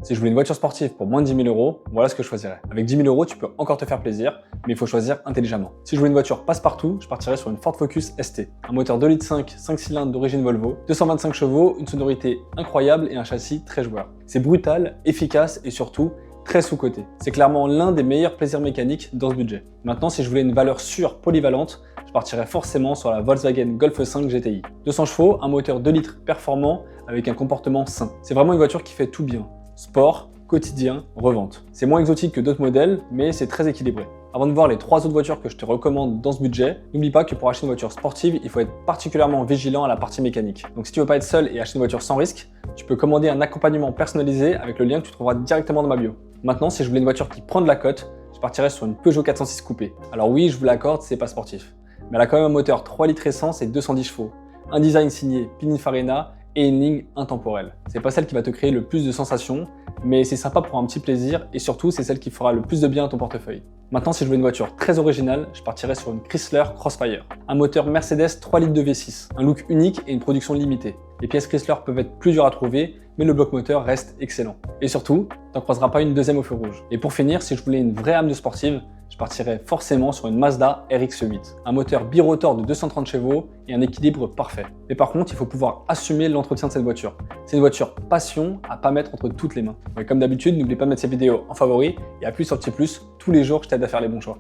Si je voulais une voiture sportive pour moins de 10 000 €, voilà ce que je choisirais. Avec 10 000 €, tu peux encore te faire plaisir, mais il faut choisir intelligemment. Si je voulais une voiture passe-partout, je partirais sur une Ford Focus ST. Un moteur 2,5 litres, 5 cylindres d'origine Volvo, 225 chevaux, une sonorité incroyable et un châssis très joueur. C'est brutal, efficace et surtout très sous-coté. C'est clairement l'un des meilleurs plaisirs mécaniques dans ce budget. Maintenant, si je voulais une valeur sûre polyvalente, je partirais forcément sur la Volkswagen Golf 5 GTI. 200 chevaux, un moteur 2 litres performant avec un comportement sain. C'est vraiment une voiture qui fait tout bien. Sport, quotidien, revente. C'est moins exotique que d'autres modèles, mais c'est très équilibré. Avant de voir les 3 autres voitures que je te recommande dans ce budget, n'oublie pas que pour acheter une voiture sportive, il faut être particulièrement vigilant à la partie mécanique. Donc si tu veux pas être seul et acheter une voiture sans risque, tu peux commander un accompagnement personnalisé avec le lien que tu trouveras directement dans ma bio. Maintenant, si je voulais une voiture qui prend de la cote, je partirais sur une Peugeot 406 coupé. Alors oui, je vous l'accorde, c'est pas sportif. Mais elle a quand même un moteur 3 litres essence et 210 chevaux, un design signé Pininfarina et une ligne intemporelle. C'est pas celle qui va te créer le plus de sensations, mais c'est sympa pour un petit plaisir et surtout c'est celle qui fera le plus de bien à ton portefeuille. Maintenant, si je veux une voiture très originale, je partirais sur une Chrysler Crossfire. Un moteur Mercedes 3 litres de V6, un look unique et une production limitée. Les pièces Chrysler peuvent être plus dures à trouver, mais le bloc moteur reste excellent. Et surtout, t'en croiseras pas une deuxième au feu rouge. Et pour finir, si je voulais une vraie âme de sportive, je partirais forcément sur une Mazda RX-8. Un moteur birotor de 230 chevaux et un équilibre parfait. Mais par contre, il faut pouvoir assumer l'entretien de cette voiture. C'est une voiture passion à pas mettre entre toutes les mains. Mais comme d'habitude, n'oublie pas de mettre cette vidéo en favori et appuie sur le petit plus. Tous les jours, je t'aide à faire les bons choix.